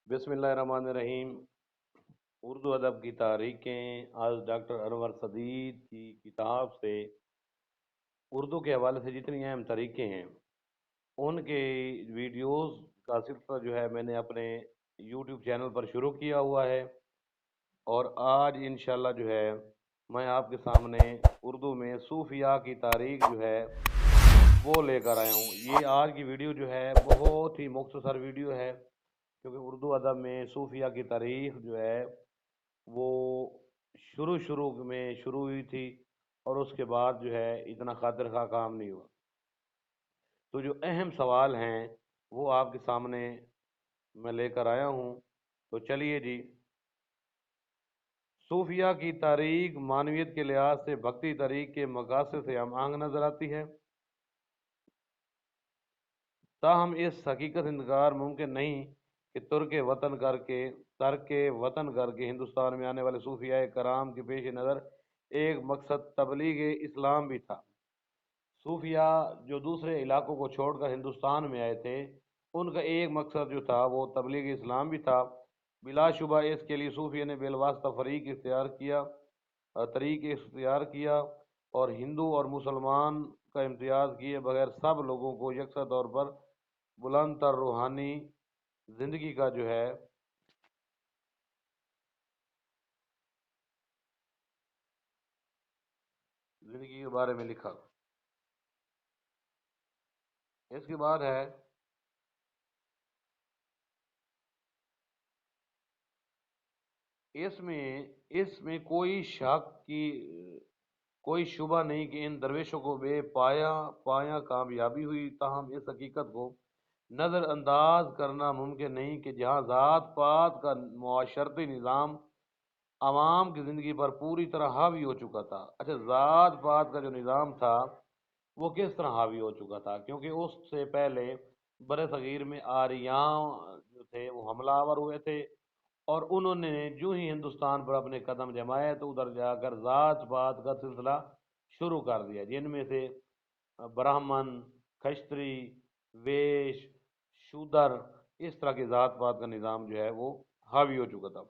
बिस्मिल्लाहिर्रहमानिर्रहीम। उर्दू अदब की तारीखें आज डॉक्टर अनवर सदीद की किताब से उर्दू के हवाले से जितनी अहम तरीक़े हैं उनके वीडियोस का सिलसिला जो है मैंने अपने यूट्यूब चैनल पर शुरू किया हुआ है। और आज इंशाल्लाह जो है मैं आपके सामने उर्दू में सूफिया की तारीख जो है वो लेकर आया हूँ। ये आज की वीडियो जो है बहुत ही मुख्तसर वीडियो है, क्योंकि उर्दू अदब में सूफिया की तारीख जो है वो शुरू शुरू में शुरू हुई थी और उसके बाद जो है इतना खातिर खा काम नहीं हुआ। तो जो अहम सवाल हैं वो आपके सामने मैं लेकर आया हूँ। तो चलिए जी। सूफिया की तारीख मानवियत के लिहाज से भक्ति तारीख के मकासद से हम आहंग नजर आती है। ताहम इस हकीकत इनकार मुमकिन नहीं कि तर्क वतन करके हिंदुस्तान में आने वाले सूफिया कराम के पेश नज़र एक मकसद तबलीग इस्लाम भी था। सूफिया जो दूसरे इलाकों को छोड़कर हिंदुस्तान में आए थे उनका एक मकसद जो था वो तबलीग इस्लाम भी था। बिलाशुबा इसके लिए सूफिया ने बिलवास्ता तरीक इख्तियार किया और हिंदू और मुसलमान का इम्तियाज़ किए बगैर सब लोगों को यकसा तौर पर बुलंद तर रूहानी ज़िंदगी का जो है ज़िंदगी के बारे में लिखा। इसके बाद है इसमें इसमें कोई शुबा नहीं कि इन दरवेशों को बेपाया पाया कामयाबी हुई। ताहम इस हकीकत को नज़रअंदाज करना मुमकिन नहीं कि जहाँ ज़ात पात का मुआशरती निज़ाम आवाम की ज़िंदगी पर पूरी तरह हावी हो चुका था। अच्छा, ज़ात पात का जो निज़ाम था वो किस तरह हावी हो चुका था, क्योंकि उससे पहले बर सग़ीर में आर्यां जो थे वो हमलावर हुए थे और उन्होंने जो ही हिंदुस्तान पर अपने कदम जमाए तो उधर जाकर ज़ात पात का सिलसिला शुरू कर दिया, जिनमें से ब्राह्मण, खश्तरी, वेश, शूदर, इस तरह की ज़ात पात का निज़ाम जो है वो हावी हो चुका था।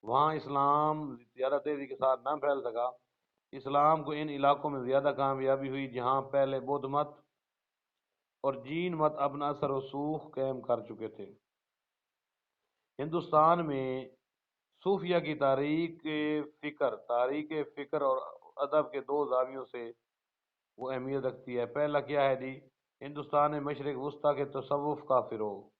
वहाँ इस्लाम ज़्यादा तेज़ी के साथ ना फैल सका। इस्लाम को इन इलाकों में ज़्यादा कामयाबी हुई जहाँ पहले बौद्ध मत और जीन मत अपना असर रसूख कायम कर चुके थे। हिंदुस्तान में सूफिया की तारीख फ़िक्र और अदब के दो जावियों से वो अहमियत रखती है। पहला क्या है जी? हिंदुस्तान में मशरक़ वस्ता के तसव्वुफ़ का फ़िरोग।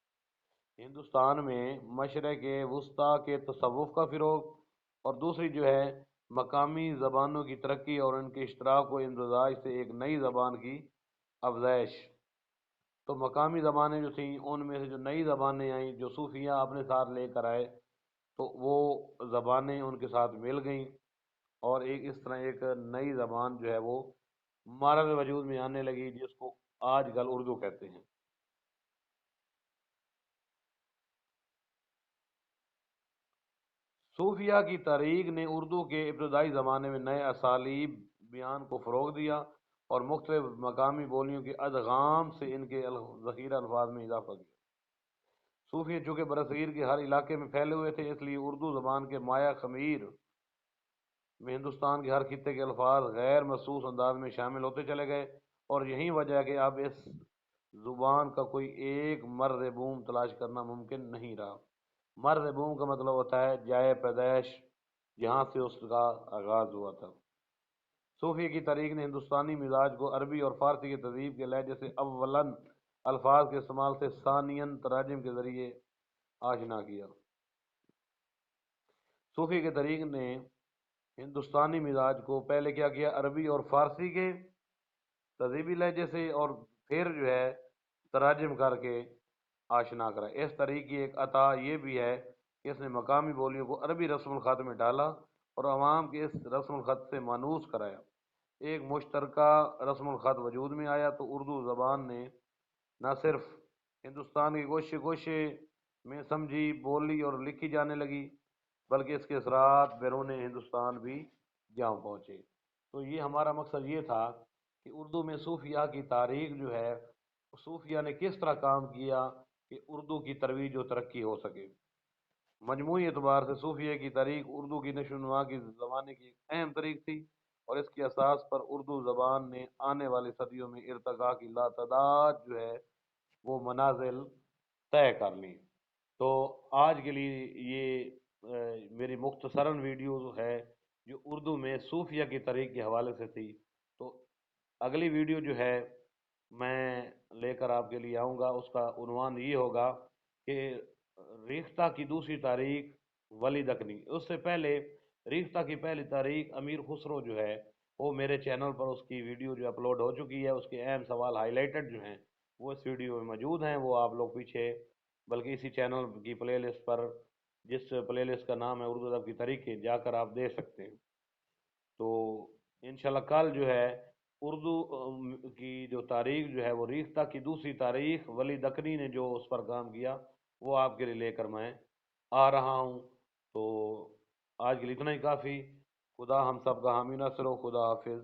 हिंदुस्तान में मशरक़ वस्ता के तसव्वुफ़ का फ़िरोग और दूसरी जो है मकामी ज़बानों की तरक्की और उनके इश्तराक व इम्तज़ाज से एक नई ज़बान की अफज़ाइश। तो मकामी ज़बानें जो थीं उनमें से जो नई ज़बानें आईं जो सूफिया अपने साथ लेकर आए तो वो ज़बानें उनके साथ मिल गईं और एक इस तरह एक नई ज़बान जो है वो मारद वजूद में आने लगी, जिसको आजकल उर्दू कहते हैं। सूफिया की तारीख ने उर्दू के इब्तदाई ज़माने में नए असालीब बयान को फ़रोग दिया और मुख्तलिफ मकामी बोलियों के अदगाम से इनके ज़ख़ीरा अल्फाज में इजाफ़ा किया। सूफी चूँकि बरसगीर के हर इलाके में फैले हुए थे, इसलिए उर्दू ज़बान के माया खमीर में हिंदुस्तान के हर खित्ते के अल्फाज गैर महसूस अंदाज में शामिल होते चले गए। और यही वजह है कि अब इस ज़ुबान का कोई एक मर्द बूम तलाश करना मुमकिन नहीं रहा। मर्द बूम का मतलब होता है जाए पैदाइश, जहाँ से उसका आगाज़ हुआ था। सूफी की तारीख ने हिंदुस्तानी मिजाज को अरबी और फ़ारसी की तहज़ीब के लहजे से अव्वलन अल्फाज के इस्तेमाल से सानियन तराजिम के ज़रिए आशना किया। सूफी के तरीक ने हिंदुस्तानी मिजाज को पहले क्या किया, अरबी और फ़ारसी के तहज़ीबी लहजे से और फिर जो है तराजिम करके आशना करा। इस तरीके की एक अता ये भी है कि इसने मकामी बोलियों को अरबी रस्म ख़त में डाला और अवाम के इस रस्म ख़त से मानूस कराया। एक मुश्तरका रस्म ख़त वजूद में आया तो उर्दू ज़बान ने न सिर्फ हिंदुस्तान की गोशे गोशे में समझी, बोली और लिखी जाने लगी, बल्कि इसके असरात बैरून हिंदुस्तान भी जा पहुँचे। तो ये हमारा मकसद ये था कि उर्दू में सूफिया की तारीख जो है सूफिया ने किस तरह काम किया कि उर्दू की तरवीज और तरक्की हो सके। मजमूई एतबार से सूफिया की तारीख उर्दू की नशो नुमा की ज़माने की एक अहम तारीख थी, और इसकी असास पर उर्दू ज़बान ने आने वाली सदियों में इर्तका की लातदाद जो है वो मनाजिल तय कर ली। तो आज के लिए ये मेरी मुख्तसरन वीडियो है जो उर्दू में सूफिया की तारीख के हवाले से थी। तो अगली वीडियो जो है मैं लेकर आपके लिए आऊँगा, उसका उन्वान ये होगा कि रेख्ता की दूसरी तारीख वली दकनी। उससे पहले रेख्ता की पहली तारीख अमीर खुसरो जो है वो मेरे चैनल पर उसकी वीडियो जो अपलोड हो चुकी है, उसके अहम सवाल हाईलाइटेड जो हैं वो इस वीडियो में मौजूद हैं। वो आप लोग पीछे बल्कि इसी चैनल की प्लेलिस्ट पर, जिस प्लेलिस्ट का नाम है उर्दू अदब की तरीके, जाकर आप देख सकते हैं। तो इंशाल्लाह कल जो है उर्दू की जो तारीख जो है वो रिश्ता की दूसरी तारीख वली दकनी ने जो उस पर काम किया वो आपके लिए लेकर मैं आ रहा हूँ। तो आज के लिए इतना ही काफ़ी। खुदा हम सब का हामी नासिर हो। खुदा हाफिज़।